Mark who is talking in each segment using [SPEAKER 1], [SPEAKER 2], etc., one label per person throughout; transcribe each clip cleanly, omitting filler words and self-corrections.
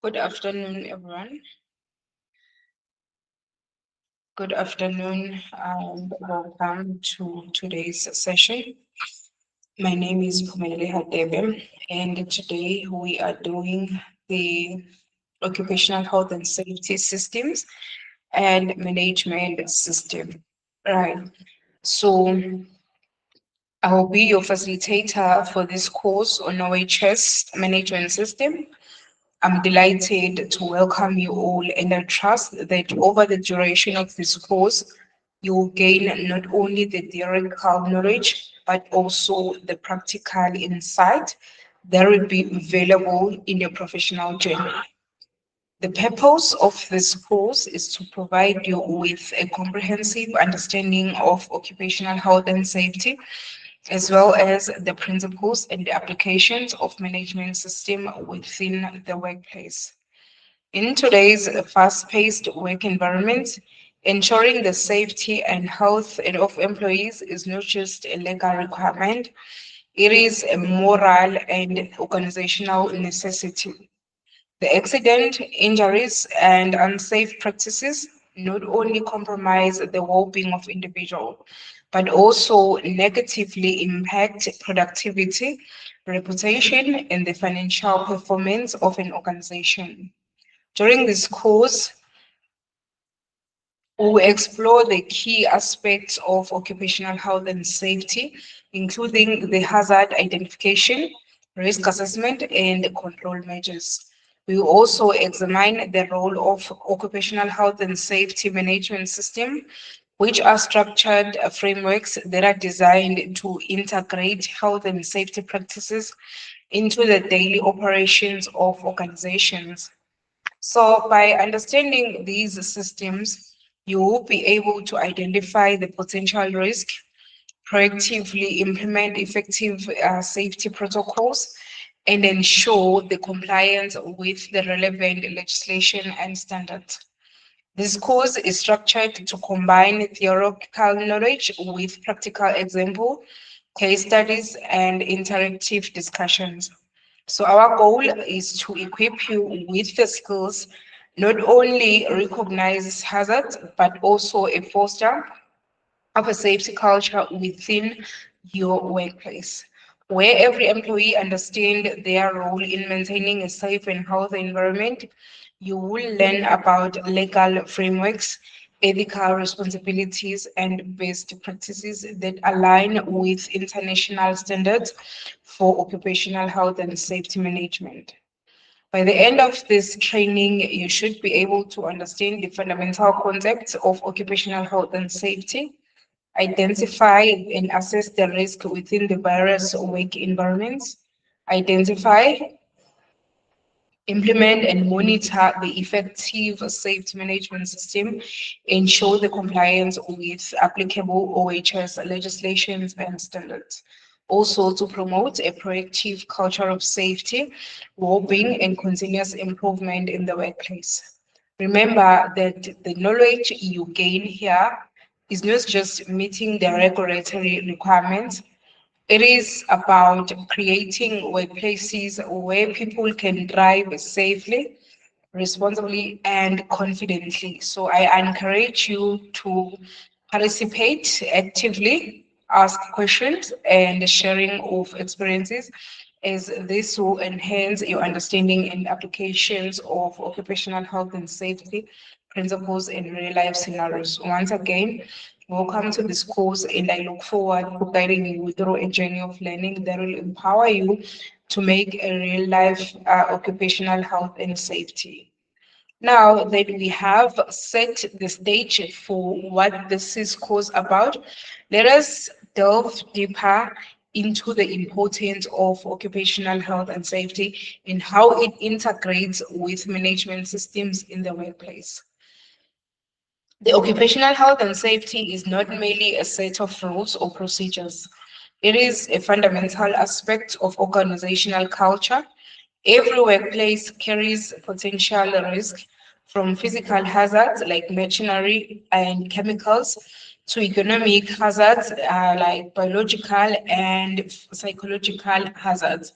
[SPEAKER 1] Good afternoon, everyone. Good afternoon, and welcome to today's session. My name is Pumele Hadebe, and today we are doing the occupational health and safety systems and management system. Right. So I will be your facilitator for this course on OHS management system. I'm delighted to welcome you all, and I trust that over the duration of this course, you will gain not only the theoretical knowledge, but also the practical insight that will be available in your professional journey. The purpose of this course is to provide you with a comprehensive understanding of occupational health and safety, as well as the principles and the applications of management system within the workplace. In today's fast-paced work environment, ensuring the safety and health of employees is not just a legal requirement, it is a moral and organizational necessity. The accident, injuries, and unsafe practices not only compromise the well-being of individuals, but also negatively impact productivity, reputation, and the financial performance of an organization. During this course, we will explore the key aspects of occupational health and safety, including the hazard identification, risk assessment, and control measures. We will also examine the role of occupational health and safety management system, which are structured frameworks that are designed to integrate health and safety practices into the daily operations of organizations. So, by understanding these systems, you will be able to identify the potential risk, proactively implement effective safety protocols, and ensure the compliance with the relevant legislation and standards. This course is structured to combine theoretical knowledge with practical example, case studies, and interactive discussions. So our goal is to equip you with the skills, not only recognize hazards, but also a foster of a safety culture within your workplace, where every employee understands their role in maintaining a safe and healthy environment. You will learn about legal frameworks, ethical responsibilities, and best practices that align with international standards for occupational health and safety management. By the end of this training, you should be able to understand the fundamental concepts of occupational health and safety, identify and assess the risk within the various work environments, identify, implement and monitor the effective safety management system, ensure the compliance with applicable OHS legislations and standards. Also, to promote a proactive culture of safety, well-being, and continuous improvement in the workplace. Remember that the knowledge you gain here is not just meeting the regulatory requirements, it is about creating workplaces where people can drive safely, responsibly, and confidently. So I encourage you to participate actively, ask questions, and sharing of experiences, as this will enhance your understanding and applications of occupational health and safety principles in real life scenarios. Once again, welcome to this course, and I look forward to guiding you through a journey of learning that will empower you to make a real life occupational health and safety. Now that we have set the stage for what this is course about, let us delve deeper into the importance of occupational health and safety and how it integrates with management systems in the workplace. The occupational health and safety is not merely a set of rules or procedures. It is a fundamental aspect of organizational culture. Every workplace carries potential risk, from physical hazards like machinery and chemicals to economic hazards like biological and psychological hazards.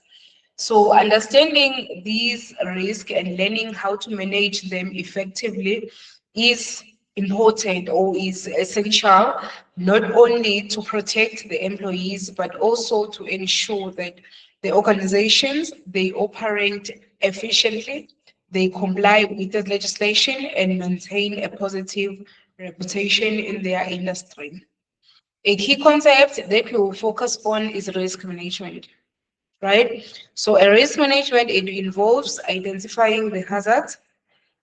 [SPEAKER 1] So understanding these risks and learning how to manage them effectively is important or is essential, not only to protect the employees, but also to ensure that the organizations they operate efficiently, they comply with the legislation and maintain a positive reputation in their industry. A key concept that we will focus on is risk management, right? So a risk management, it involves identifying the hazards,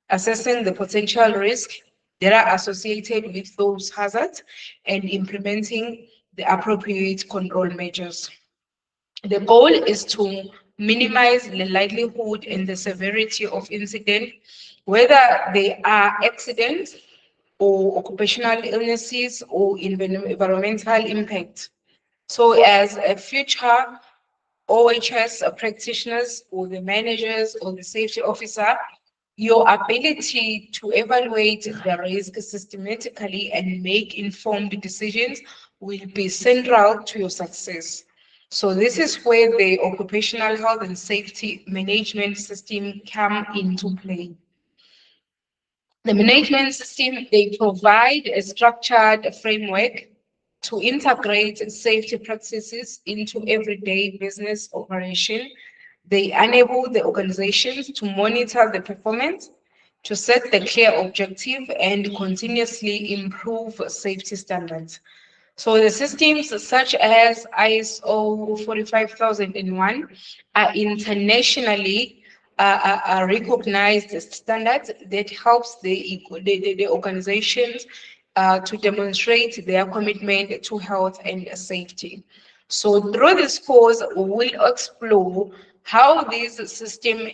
[SPEAKER 1] assessing the potential risk that are associated with those hazards, and implementing the appropriate control measures. The goal is to minimize the likelihood and the severity of incident, whether they are accidents or occupational illnesses or environmental impact. So as a future OHS practitioners or the managers or the safety officer, your ability to evaluate the risk systematically and make informed decisions will be central to your success. So this is where the occupational health and safety management system come into play. The management system, they provide a structured framework to integrate safety practices into everyday business operation. They enable the organizations to monitor the performance, to set the clear objective, and continuously improve safety standards. So the systems such as ISO 45001 are internationally recognized standards that helps the organizations to demonstrate their commitment to health and safety. So through this course, we will explore how these systems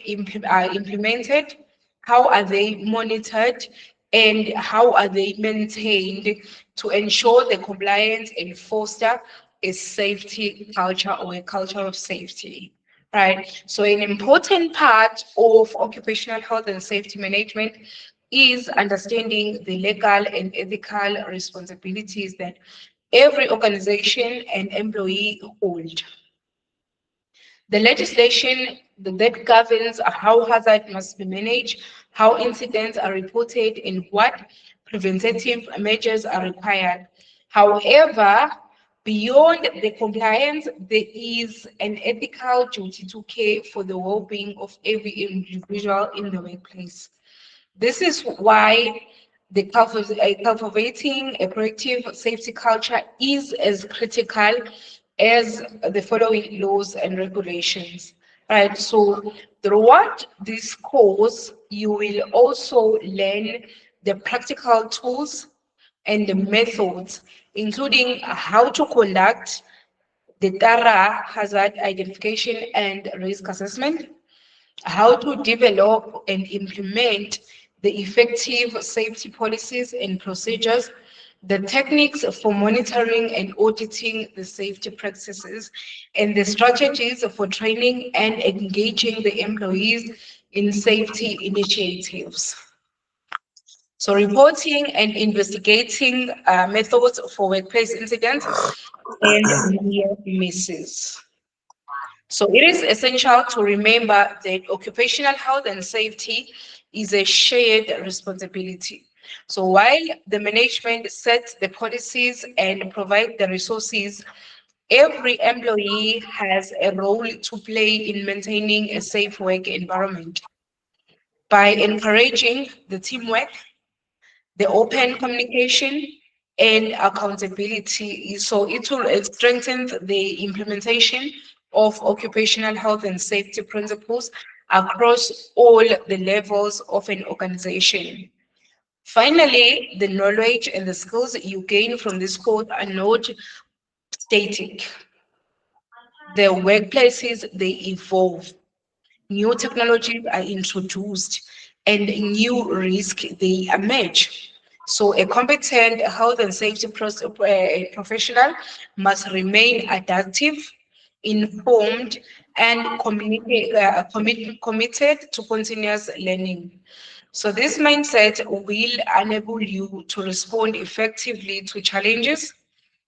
[SPEAKER 1] are implemented, how are they monitored, and how are they maintained to ensure the compliance and foster a safety culture or a culture of safety. Right. So an important part of occupational health and safety management is understanding the legal and ethical responsibilities that every organization and employee hold. The legislation that governs how hazard must be managed, how incidents are reported, and what preventative measures are required. However, beyond the compliance, there is an ethical duty to care for the well-being of every individual in the workplace. This is why cultivating a proactive safety culture is as critical as the following laws and regulations. Right. So throughout this course, you will also learn the practical tools and the methods, including how to conduct the thorough hazard identification and risk assessment, how to develop and implement the effective safety policies and procedures, the techniques for monitoring and auditing the safety practices, and the strategies for training and engaging the employees in safety initiatives. So reporting and investigating methods for workplace incidents and near misses. So it is essential to remember that occupational health and safety is a shared responsibility. So while the management sets the policies and provide the resources, every employee has a role to play in maintaining a safe work environment by encouraging the teamwork, the open communication, and accountability. So it will strengthen the implementation of occupational health and safety principles across all the levels of an organization. Finally, the knowledge and the skills that you gain from this course are not static. The workplaces, they evolve, new technologies are introduced, and new risks they emerge. So a competent health and safety professional must remain adaptive, informed, and committed to continuous learning. So this mindset will enable you to respond effectively to challenges,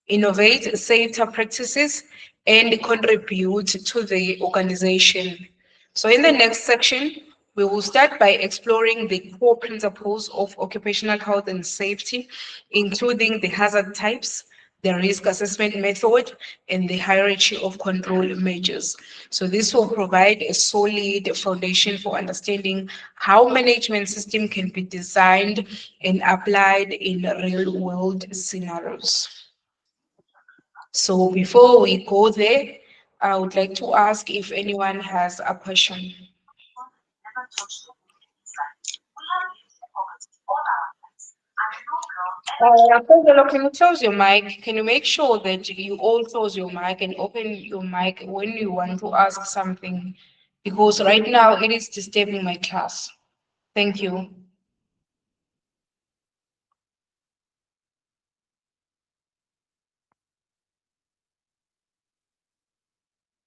[SPEAKER 1] innovate safer practices, and contribute to the organization. So, in the next section, we will start by exploring the core principles of occupational health and safety, including the hazard types, the risk assessment method, and the hierarchy of control measures. So, this will provide a solid foundation for understanding how management system can be designed and applied in real world scenarios. So before we go there, I would like to ask if anyone has a question. Angelo, can you close your mic? Can you make sure that you all close your mic and open your mic when you want to ask something? Because right now it is disturbing my class. Thank you.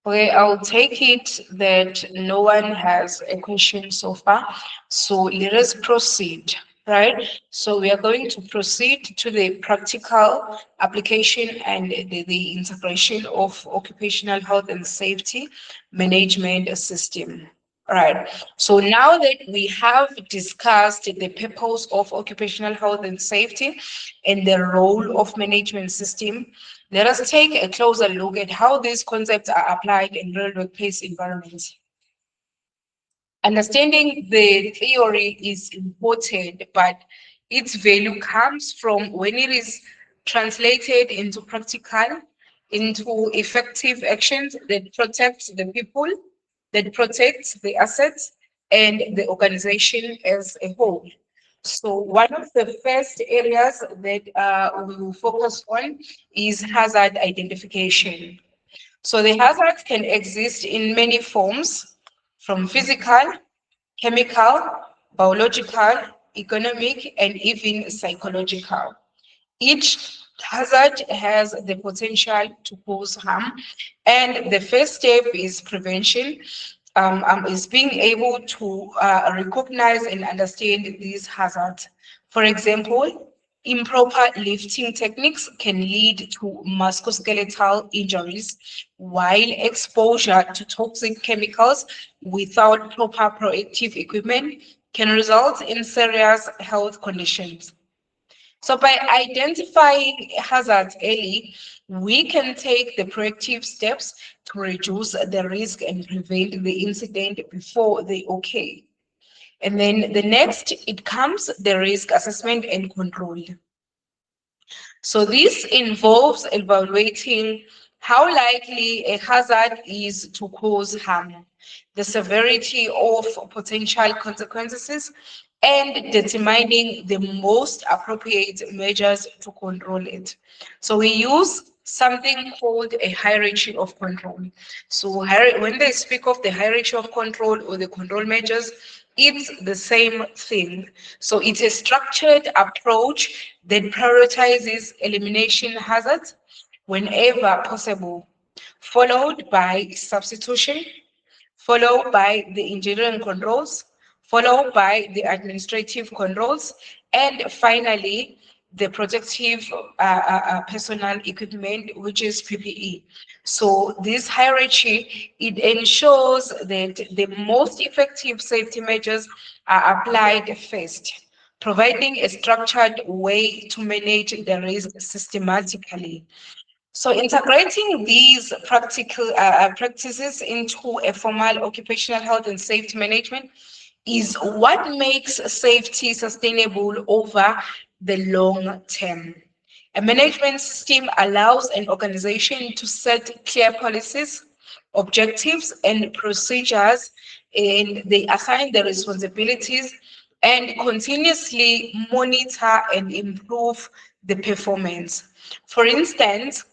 [SPEAKER 1] Okay, I'll take it that no one has a question so far. So let us proceed, right? So we are going to proceed to the practical application and the integration of occupational health and safety management system. Right. So now that we have discussed the purpose of occupational health and safety and the role of management system, let us take a closer look at how these concepts are applied in real workplace environments. Understanding the theory is important, but its value comes from when it is translated into practical, into effective actions that protect the people, that protect the assets, and the organization as a whole. So one of the first areas that we will focus on is hazard identification. So the hazards can exist in many forms, from physical, chemical, biological, economic, and even psychological. Each hazard has the potential to cause harm, and the first step is prevention, is being able to recognize and understand these hazards. For example, improper lifting techniques can lead to musculoskeletal injuries, while exposure to toxic chemicals without proper protective equipment can result in serious health conditions. So by identifying hazards early, we can take the proactive steps to reduce the risk and prevent the incident before they occur. And then the next, it comes the risk assessment and control. So this involves evaluating how likely a hazard is to cause harm, the severity of potential consequences, and determining the most appropriate measures to control it. So we use something called a hierarchy of control. So when they speak of the hierarchy of control or the control measures, it's the same thing. So it's a structured approach that prioritizes elimination hazards whenever possible, followed by substitution, followed by the engineering controls, followed by the administrative controls, and finally, the protective personal equipment, which is PPE. So this hierarchy, it ensures that the most effective safety measures are applied first, providing a structured way to manage the risk systematically. So integrating these practical practices into a formal occupational health and safety management is what makes safety sustainable over the long term. A management system allows an organization to set clear policies, objectives, and procedures, and they assign the responsibilities and continuously monitor and improve the performance. For instance,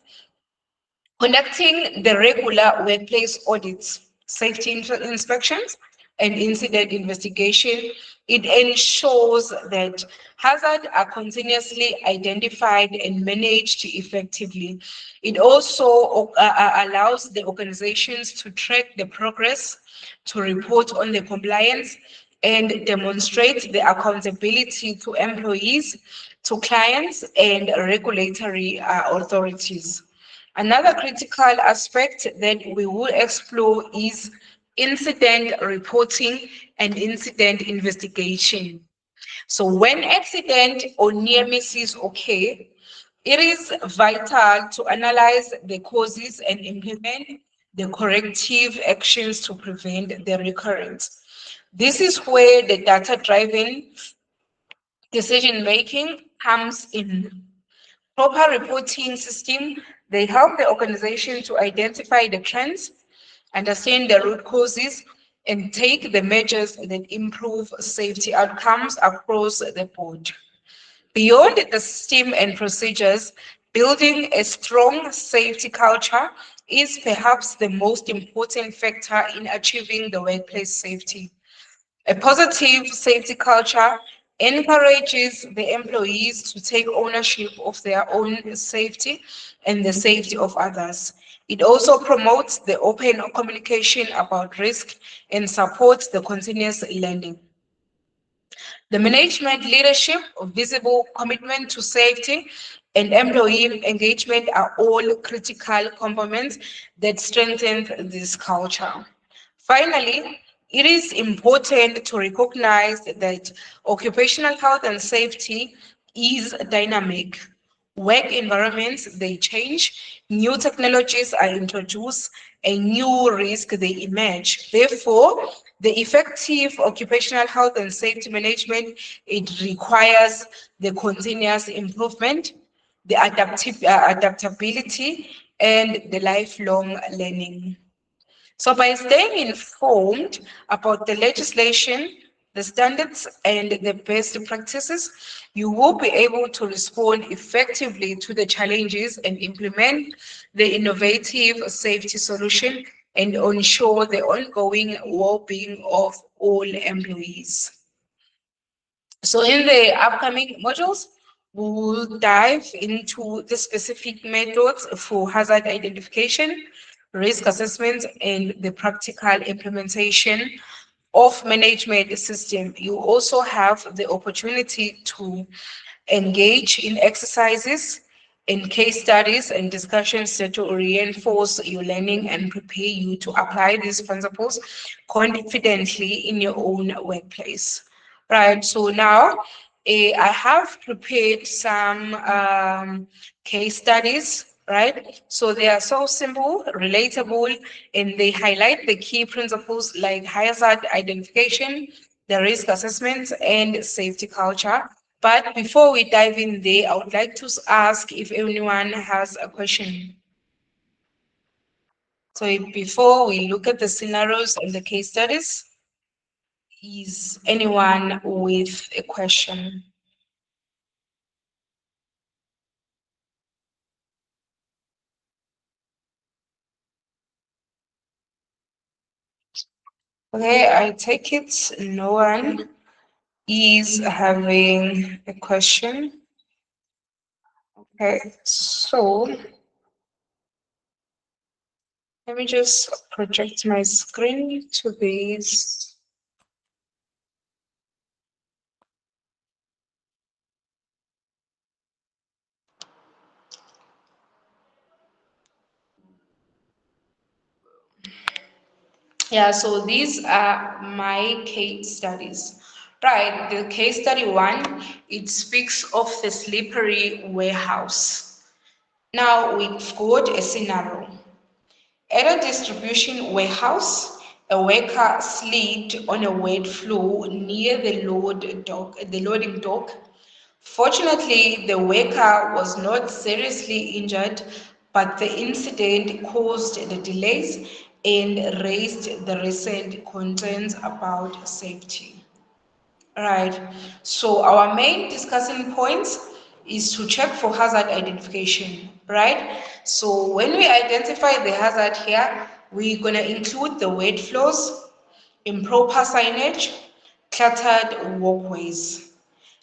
[SPEAKER 1] conducting the regular workplace audits, safety inspections, and incident investigation, it ensures that hazards are continuously identified and managed effectively. It also allows the organizations to track the progress, to report on the compliance, and demonstrate the accountability to employees, to clients, and regulatory authorities. Another critical aspect that we will explore is incident reporting and incident investigation. So when accident or near misses occur, it is vital to analyze the causes and implement the corrective actions to prevent the recurrence. This is where the data-driven decision making comes in. Proper reporting system, they help the organization to identify the trends, understand the root causes, and take the measures that improve safety outcomes across the board. Beyond the system and procedures, building a strong safety culture is perhaps the most important factor in achieving the workplace safety. A positive safety culture encourages the employees to take ownership of their own safety and the safety of others. It also promotes the open communication about risk and supports the continuous learning. The management leadership, visible commitment to safety, and employee engagement are all critical components that strengthen this culture. Finally, it is important to recognize that occupational health and safety is dynamic. Work environments, they change, new technologies are introduced, and new risks, they emerge. Therefore, the effective occupational health and safety management, it requires the continuous improvement, the adaptability, and the lifelong learning. So by staying informed about the legislation, the standards, and the best practices, you will be able to respond effectively to the challenges and implement the innovative safety solution and ensure the ongoing well-being of all employees. So in the upcoming modules, we will dive into the specific methods for hazard identification, risk assessment, and the practical implementation of management system. You also have the opportunity to engage in exercises, in case studies and discussions that will reinforce your learning and prepare you to apply these principles confidently in your own workplace. Right, so now I have prepared some case studies, right? So they are so simple, relatable, and they highlight the key principles like hazard identification, the risk assessment, and safety culture. But before we dive in there, I would like to ask if anyone has a question. So before we look at the scenarios and the case studies, is anyone with a question? Okay, I take it no one is having a question. Okay, so let me just project my screen to this. Yeah, so these are my case studies. Right, the case study one, it speaks of the slippery warehouse. Now we've got a scenario. At a distribution warehouse, a worker slid on a wet floor near the loading dock. Fortunately, the worker was not seriously injured, but the incident caused the delays and raised the recent concerns about safety. Right. So our main discussing points is to check for hazard identification, right? So when we identify the hazard here, we're gonna include the wet floors, improper signage, cluttered walkways.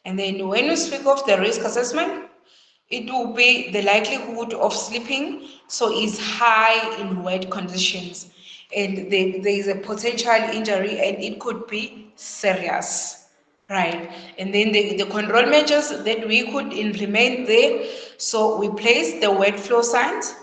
[SPEAKER 1] And then when we speak of the risk assessment, it will be the likelihood of slipping, so is high in wet conditions. And there is a potential injury and it could be serious. Right. And then the control measures that we could implement there. So we place the wet floor signs,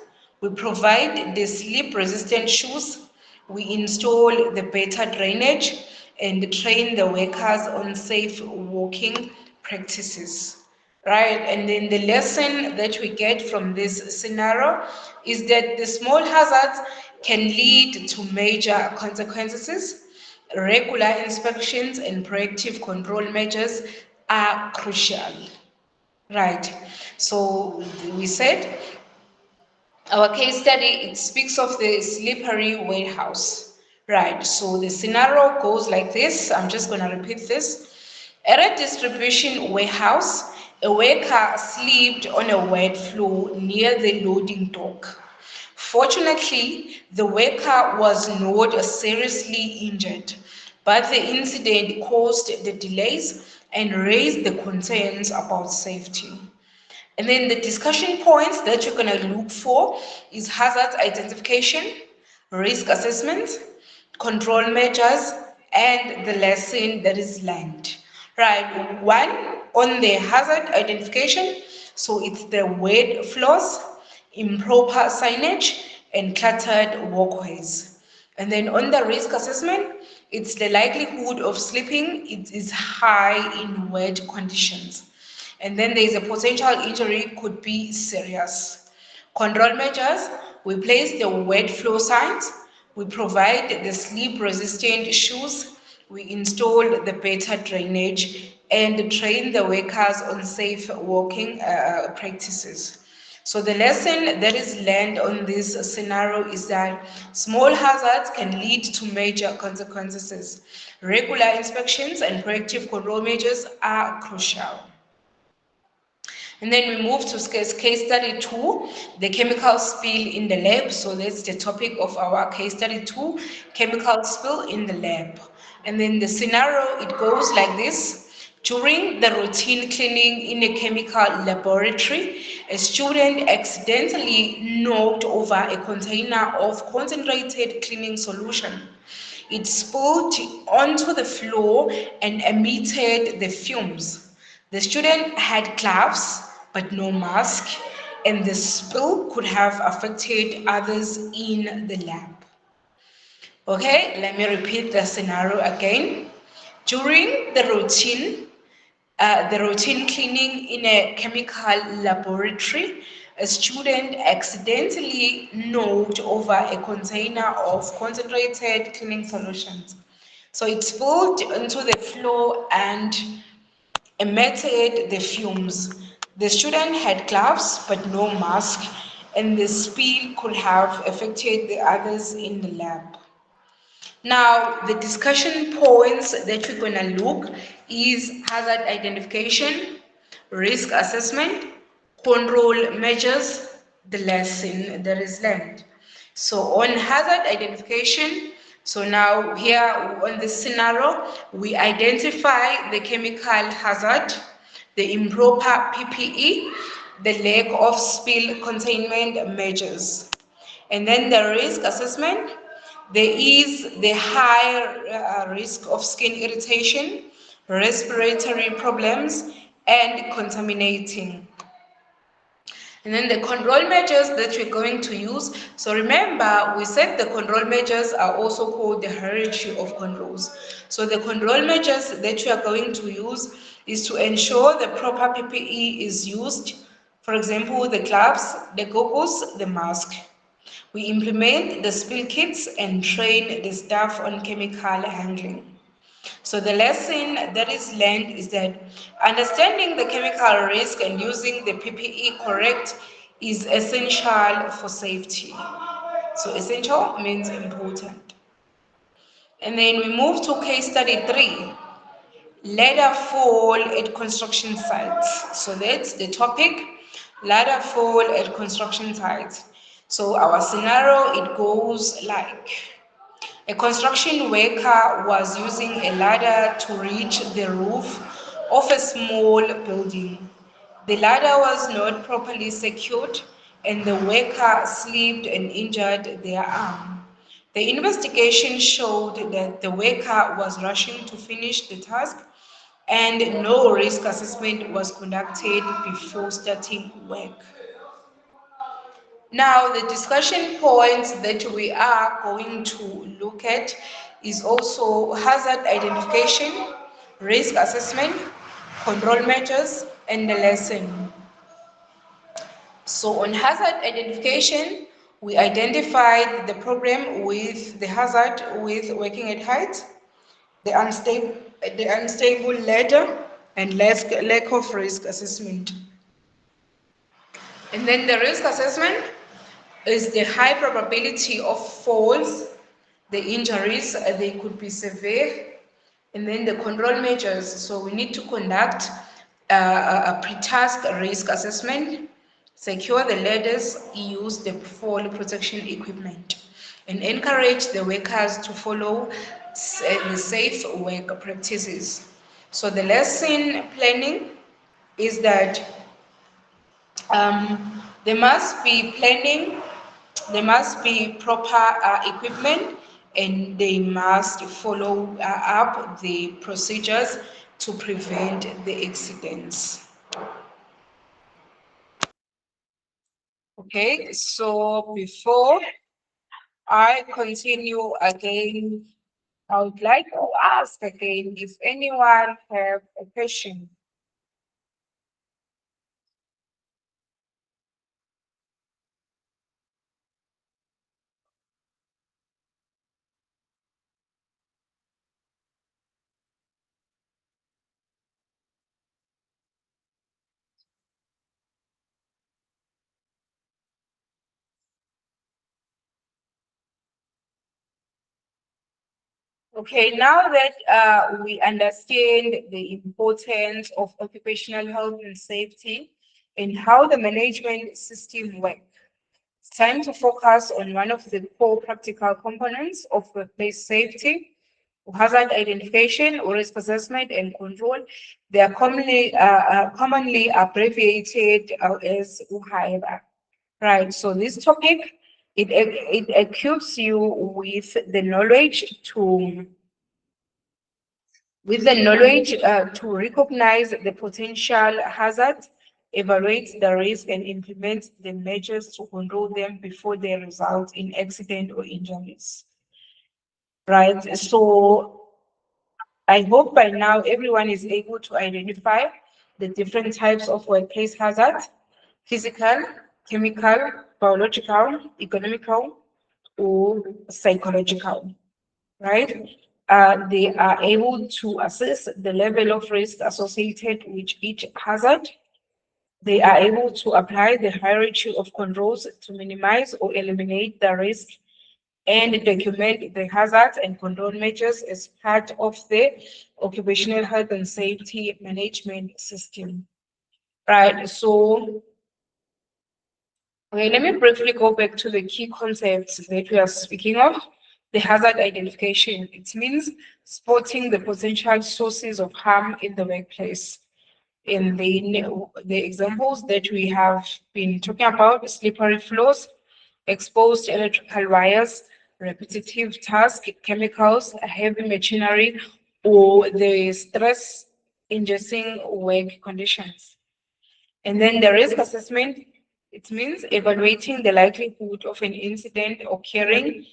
[SPEAKER 1] We provide the slip-resistant shoes. We install the better drainage and train the workers on safe walking practices. Right, and then the lesson that we get from this scenario is that the small hazards can lead to major consequences. Regular inspections and proactive control measures are crucial. Right, so we said our case study, it speaks of the slippery warehouse. Right, so the scenario goes like this. I'm just going to repeat this. At a distribution warehouse, a worker slipped on a wet floor near the loading dock. Fortunately, the worker was not seriously injured, but the incident caused the delays and raised the concerns about safety. And then the discussion points that you're going to look for is hazard identification, risk assessment, control measures, and the lesson that is learned. Right, one on the hazard identification, so it's the wet floors, improper signage, and cluttered walkways. And then on the risk assessment, it's the likelihood of slipping, it is high in wet conditions. And then there is a potential injury could be serious. Control measures, we place the wet floor signs, we provide the slip resistant shoes, we install the better drainage and train the workers on safe walking practices. So the lesson that is learned on this scenario is that small hazards can lead to major consequences. Regular inspections and proactive control measures are crucial. And then we move to case study 2, the chemical spill in the lab. So that's the topic of our case study 2, chemical spill in the lab. And then the scenario, it goes like this. During the routine cleaning in a chemical laboratory, a student accidentally knocked over a container of concentrated cleaning solution. It spilled onto the floor and emitted the fumes. The student had gloves but no mask, and the spill could have affected others in the lab. Okay, let me repeat the scenario again. During the routine cleaning in a chemical laboratory, a student accidentally knocked over a container of concentrated cleaning solutions. So it spilled onto the floor and emitted the fumes. The student had gloves but no mask, and the spill could have affected the others in the lab. Now, the discussion points that we're going to look is hazard identification, risk assessment, control measures, the lesson that is learned. So on hazard identification, so now here on this scenario, we identify the chemical hazard, the improper PPE, the lack of spill containment measures. And then the risk assessment, there is the high risk of skin irritation, respiratory problems, and contaminating. And then the control measures that we're going to use. So remember, we said the control measures are also called the hierarchy of controls. So the control measures that we are going to use is to ensure the proper PPE is used. For example, the gloves, the goggles, the mask. We implement the spill kits and train the staff on chemical handling. So the lesson that is learned is that understanding the chemical risk and using the PPE correct is essential for safety. So essential means important. And then we move to case study 3, ladder fall at construction sites. So that's the topic, ladder fall at construction sites. So our scenario, it goes like, a construction worker was using a ladder to reach the roof of a small building. The ladder was not properly secured and the worker slipped and injured their arm. The investigation showed that the worker was rushing to finish the task and no risk assessment was conducted before starting work. Now, the discussion points that we are going to look at is also hazard identification, risk assessment, control measures, and the lesson. So on hazard identification, we identified the problem with the hazard with working at height, the unstable ladder, and lack of risk assessment. And then the risk assessment is the high probability of falls, the injuries, they could be severe, and then the control measures. So we need to conduct a pre-task risk assessment, secure the ladders, use the fall protection equipment, and encourage the workers to follow the safe work practices. So the lesson planning is that there must be planning, there must be proper equipment, and they must follow up the procedures to prevent the accidents. Okay, so before I continue again, I would like to ask again if anyone have a question. Okay, now that we understand the importance of occupational health and safety and how the management system works, it's time to focus on one of the core practical components of workplace safety, hazard identification, risk assessment, and control. They are commonly abbreviated as UHIRA. Right. So this topic it equips you with the knowledge to recognize the potential hazards, evaluate the risk, and implement the measures to control them before they result in accident or injuries. Right. So I hope by now everyone is able to identify the different types of workplace hazards: physical, chemical, biological, economical, or psychological, right? They are able to assess the level of risk associated with each hazard. They are able to apply the hierarchy of controls to minimize or eliminate the risk and document the hazards and control measures as part of the occupational health and safety management system. Right, so okay, let me briefly go back to the key concepts that we are speaking of. The hazard identification. It means spotting the potential sources of harm in the workplace. In the examples that we have been talking about, slippery floors, exposed electrical wires, repetitive tasks, chemicals, heavy machinery, or the stress-inducing work conditions. And then the risk assessment, it means evaluating the likelihood of an incident occurring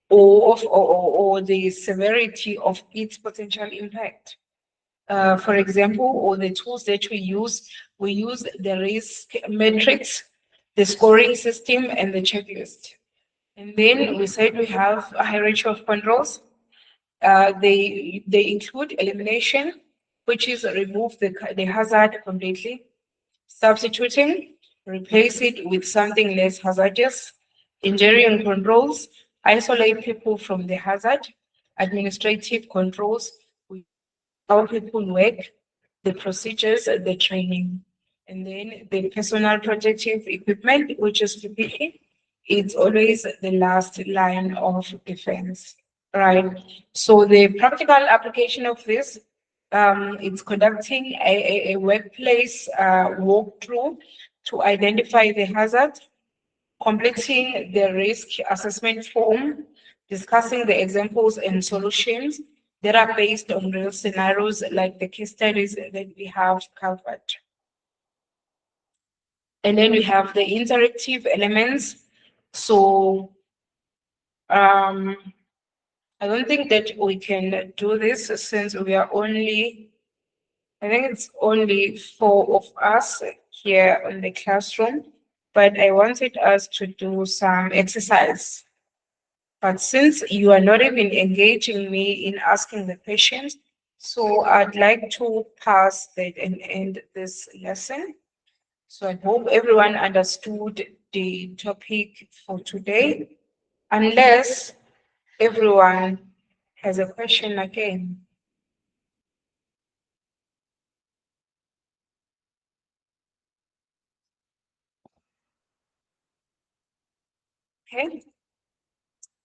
[SPEAKER 1] or the severity of its potential impact. For example, or the tools that we use the risk metrics, the scoring system, and the checklist. And then we said we have a hierarchy of controls. They include elimination, which is remove the hazard completely, substituting, replace it with something less hazardous, engineering controls, isolate people from the hazard, administrative controls, how people work, the procedures, the training, and then the personal protective equipment, which is PPE. It's always the last line of defense, right? So the practical application of this, it's conducting a workplace walkthrough to identify the hazard, completing the risk assessment form, discussing the examples and solutions that are based on real scenarios like the case studies that we have covered. And then we have the interactive elements. So um, I don't think that we can do this since we are only, I think it's only four of us here in the classroom, but I wanted us to do some exercise. But since you are not even engaging me in asking the questions, so I'd like to pass that and end this lesson. So I hope everyone understood the topic for today, unless everyone has a question again. Okay.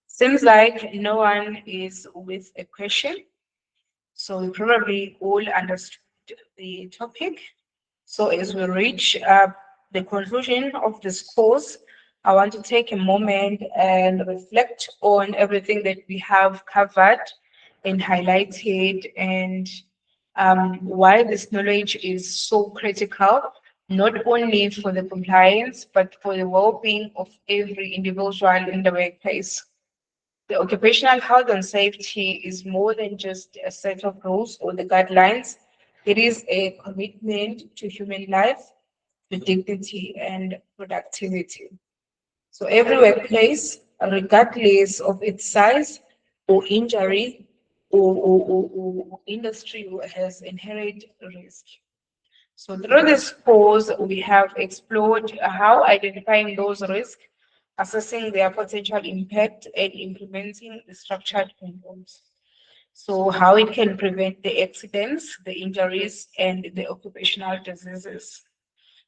[SPEAKER 1] Seems like no one is with a question. So we probably all understood the topic. So as we reach the conclusion of this course, I want to take a moment and reflect on everything that we have covered and highlighted, and why this knowledge is so critical, not only for the compliance, but for the well-being of every individual in the workplace. The occupational health and safety is more than just a set of rules or the guidelines. It is a commitment to human life, to dignity and productivity. So every workplace, regardless of its size or injury or industry, has inherent risk. So through this course, we have explored how identifying those risks, assessing their potential impact, and implementing the structured controls. So how it can prevent the accidents, the injuries, and the occupational diseases.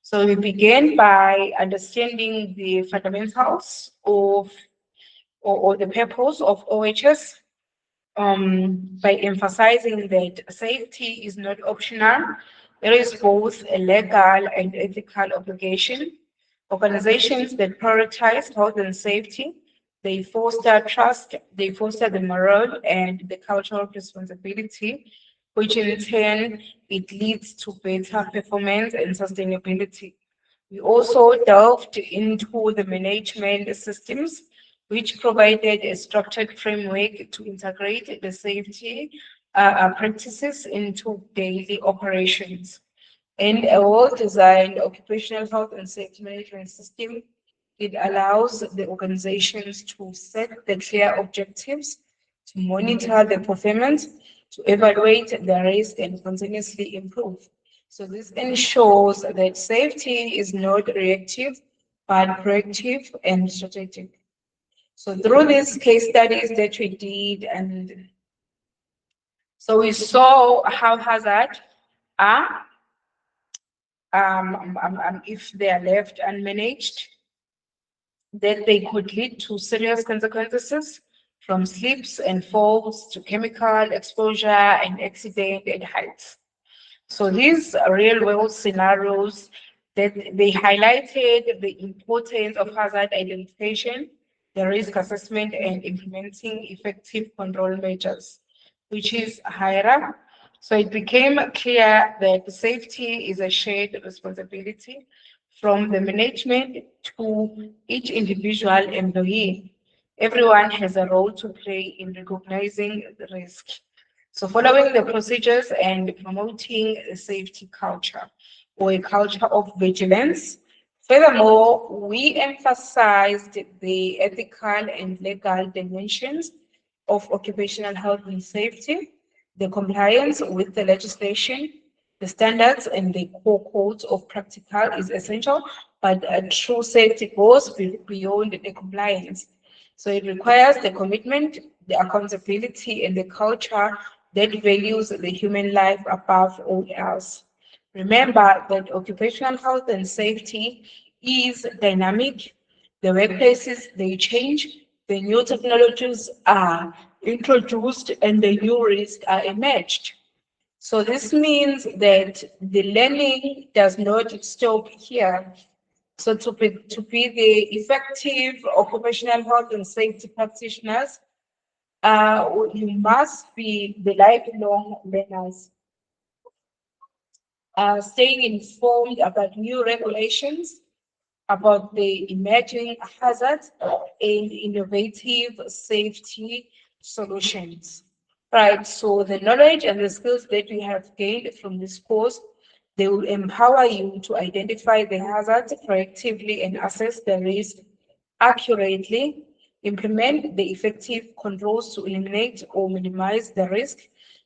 [SPEAKER 1] So we begin by understanding the fundamentals of or the purpose of OHS, by emphasizing that safety is not optional. There is both a legal and ethical obligation. Organizations that prioritize health and safety, they foster trust, they foster the moral and the cultural responsibility, which in turn it leads to better performance and sustainability. We also delved into the management systems, which provided a structured framework to integrate the safety practices into daily operations. And a well-designed occupational health and safety management system, it allows the organizations to set the clear objectives, to monitor the performance, to evaluate the risk, and continuously improve. So this ensures that safety is not reactive, but proactive and strategic. So through these case studies that we did, and so we saw how hazard are, if they are left unmanaged, that they could lead to serious consequences, from slips and falls to chemical exposure and accident at heights. So these real world scenarios, that they highlighted the importance of hazard identification, the risk assessment, and implementing effective control measures, which is HIRA. So it became clear that safety is a shared responsibility from the management to each individual employee. Everyone has a role to play in recognizing the risk. So following the procedures and promoting a safety culture or a culture of vigilance. Furthermore, we emphasized the ethical and legal dimensions of occupational health and safety, the compliance with the legislation, the standards and the core codes of practical is essential, but true safety goes beyond the compliance. So it requires the commitment, the accountability, and the culture that values the human life above all else. Remember that occupational health and safety is dynamic. The workplaces, they change, the new technologies are introduced, and the new risks are emerged. So this means that the learning does not stop here. So to be the effective occupational health and safety practitioners, you must be the lifelong learners, staying informed about new regulations, about the emerging hazards and innovative safety solutions. Right, so the knowledge and the skills that you have gained from this course, they will empower you to identify the hazards proactively and assess the risk accurately, implement the effective controls to eliminate or minimize the risk,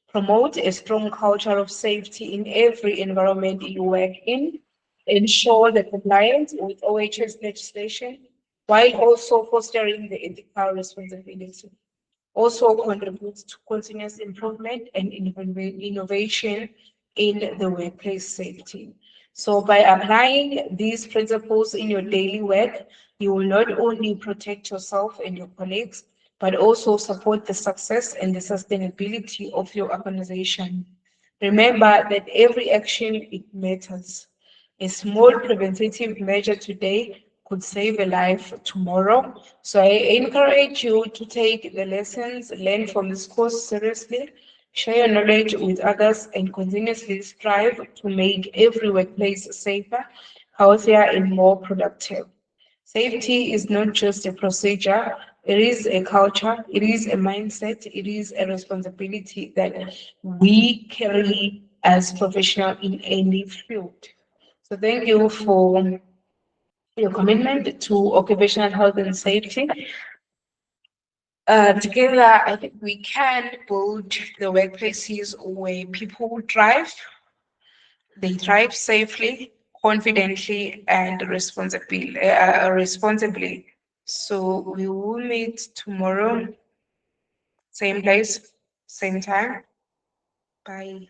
[SPEAKER 1] promote a strong culture of safety in every environment you work in, ensure the compliance with OHS legislation, while also fostering the ethical responsibility. Also contributes to continuous improvement and innovation in the workplace safety. So by applying these principles in your daily work, you will not only protect yourself and your colleagues, but also support the success and the sustainability of your organization. Remember that every action it matters. A small preventative measure today could save a life tomorrow. So I encourage you to take the lessons learned from this course seriously, share your knowledge with others, and continuously strive to make every workplace safer, healthier, and more productive. Safety is not just a procedure, it is a culture, it is a mindset, it is a responsibility that we carry as professionals in any field. So thank you for your commitment to occupational health and safety. Together, I think we can build the workplaces where people thrive, they thrive safely, confidently, and responsibly. So we will meet tomorrow, same place, same time. Bye.